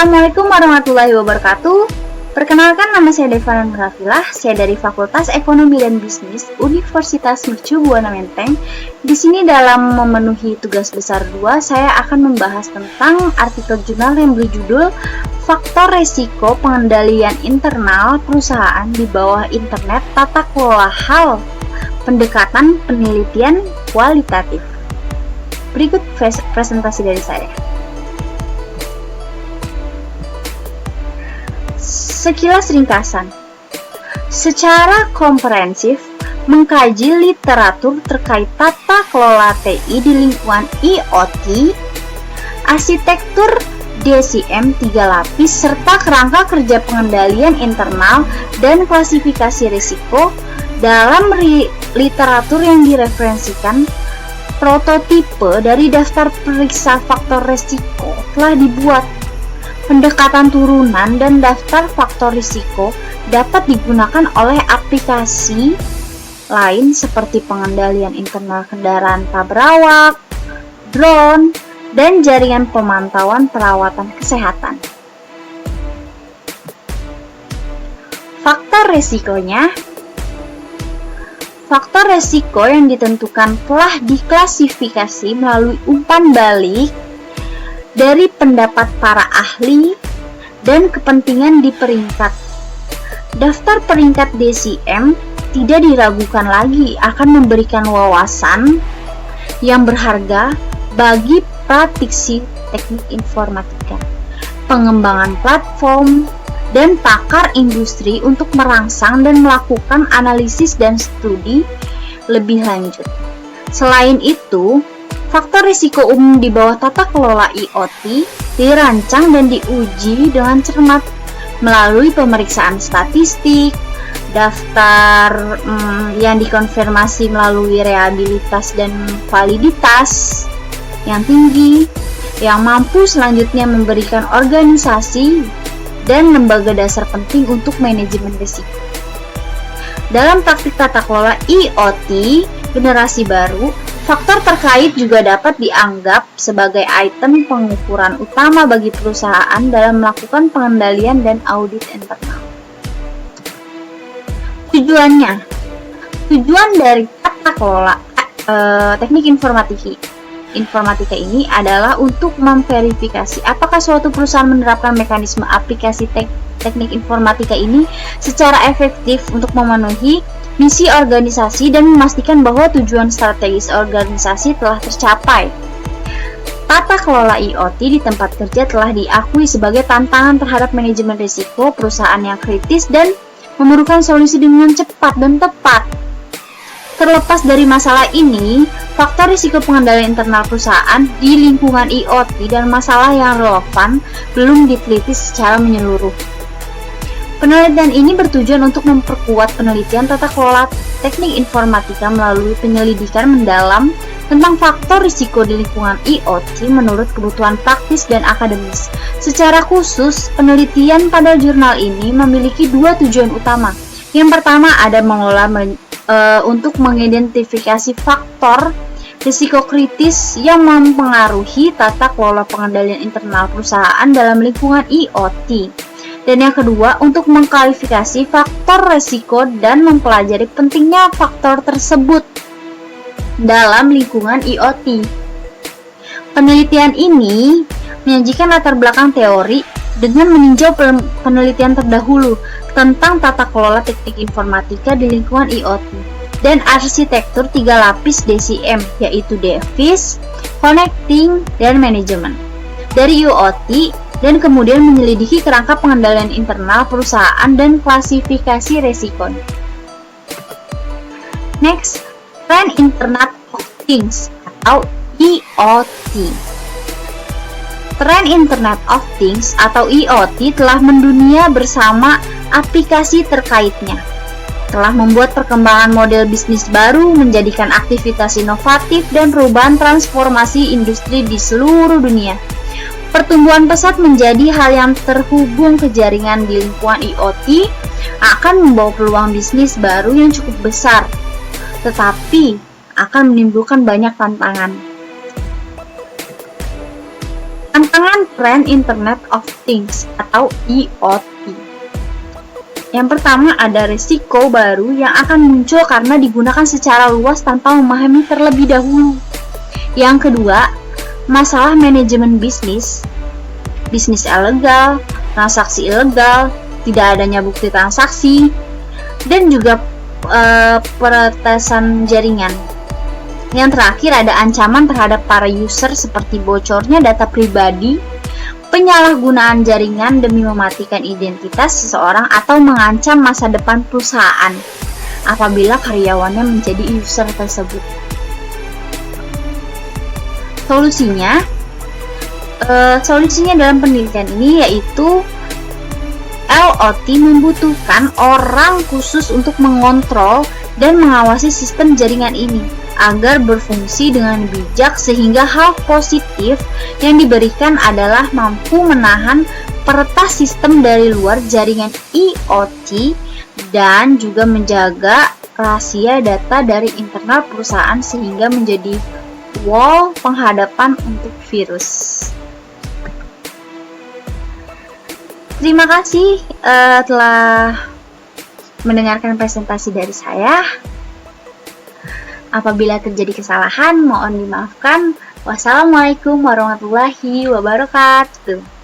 Assalamualaikum warahmatullahi wabarakatuh. Perkenalkan, nama saya Devana Nurafilah. Saya dari Fakultas Ekonomi dan Bisnis Universitas Mercu Buana Menteng. Di sini dalam memenuhi tugas besar 2, saya akan membahas tentang artikel jurnal yang berjudul Faktor Resiko Pengendalian Internal Perusahaan di bawah Internet Tata Kelola Hal Pendekatan Penelitian Kualitatif. Berikut presentasi dari saya. Sekilas ringkasan, secara komprehensif mengkaji literatur terkait tata kelola TI di lingkungan IoT, arsitektur DCM 3 lapis, serta kerangka kerja pengendalian internal dan klasifikasi risiko. Dalam literatur yang direferensikan, prototipe dari daftar periksa faktor risiko telah dibuat. Pendekatan turunan dan daftar faktor risiko dapat digunakan oleh aplikasi lain seperti pengendalian internal kendaraan tabrawak, drone, dan jaringan pemantauan perawatan kesehatan. Faktor risikonya, faktor risiko yang ditentukan telah diklasifikasi melalui umpan balik dari pendapat para ahli dan kepentingan di peringkat. Daftar peringkat DCM tidak diragukan lagi akan memberikan wawasan yang berharga bagi praktisi teknik informatika, pengembangan platform, dan pakar industri untuk merangsang dan melakukan analisis dan studi lebih lanjut. Selain itu, faktor risiko umum di bawah tata kelola IoT dirancang dan diuji dengan cermat melalui pemeriksaan statistik, daftar yang dikonfirmasi melalui reliabilitas dan validitas yang tinggi, yang mampu selanjutnya memberikan organisasi dan lembaga dasar penting untuk manajemen risiko. Dalam praktik tata kelola IoT generasi baru, faktor terkait juga dapat dianggap sebagai item pengukuran utama bagi perusahaan dalam melakukan pengendalian dan audit internal. Tujuan dari tata kelola teknik informatika ini adalah untuk memverifikasi apakah suatu perusahaan menerapkan mekanisme aplikasi teknik informatika ini secara efektif untuk memenuhi misi organisasi dan memastikan bahwa tujuan strategis organisasi telah tercapai. Tata kelola IoT di tempat kerja telah diakui sebagai tantangan terhadap manajemen risiko perusahaan yang kritis dan memerlukan solusi dengan cepat dan tepat. Terlepas dari masalah ini, faktor risiko pengendalian internal perusahaan di lingkungan IoT dan masalah yang relevan belum diteliti secara menyeluruh. Penelitian ini bertujuan untuk memperkuat penelitian tata kelola teknik informatika melalui penyelidikan mendalam tentang faktor risiko di lingkungan IoT menurut kebutuhan praktis dan akademis. Secara khusus, penelitian pada jurnal ini memiliki 2 tujuan utama. Yang pertama ada untuk mengidentifikasi faktor risiko kritis yang mempengaruhi tata kelola pengendalian internal perusahaan dalam lingkungan IoT. Dan yang kedua, untuk mengklasifikasi faktor risiko dan mempelajari pentingnya faktor tersebut dalam lingkungan IoT. Penelitian ini menyajikan latar belakang teori dengan meninjau penelitian terdahulu tentang tata kelola teknik informatika di lingkungan IoT dan arsitektur 3 lapis DCM, yaitu Device, Connecting, dan Management dari IoT, dan kemudian menyelidiki kerangka pengendalian internal perusahaan dan klasifikasi resiko. Next, Trend Internet of Things atau IoT. Trend Internet of Things atau IoT telah mendunia bersama aplikasi terkaitnya, telah membuat perkembangan model bisnis baru, menjadikan aktivitas inovatif dan perubahan transformasi industri di seluruh dunia. Pertumbuhan pesat menjadi hal yang terhubung ke jaringan di lingkungan IoT akan membawa peluang bisnis baru yang cukup besar, tetapi akan menimbulkan banyak tantangan. Tantangan tren Internet of Things atau IoT. Yang pertama ada risiko baru yang akan muncul karena digunakan secara luas tanpa memahami terlebih dahulu. Yang kedua, masalah manajemen bisnis ilegal, transaksi ilegal, tidak adanya bukti transaksi, dan juga peretasan jaringan. Yang terakhir ada ancaman terhadap para user seperti bocornya data pribadi, penyalahgunaan jaringan demi mematikan identitas seseorang atau mengancam masa depan perusahaan apabila karyawannya menjadi user tersebut. Solusinya dalam penelitian ini yaitu LOT membutuhkan orang khusus untuk mengontrol dan mengawasi sistem jaringan ini agar berfungsi dengan bijak sehingga hal positif yang diberikan adalah mampu menahan peretas sistem dari luar jaringan IoT dan juga menjaga rahasia data dari internal perusahaan sehingga menjadi wall penghadapan untuk virus. Terima kasih telah mendengarkan presentasi dari saya. Apabila terjadi kesalahan, mohon dimaafkan. Wassalamualaikum warahmatullahi wabarakatuh.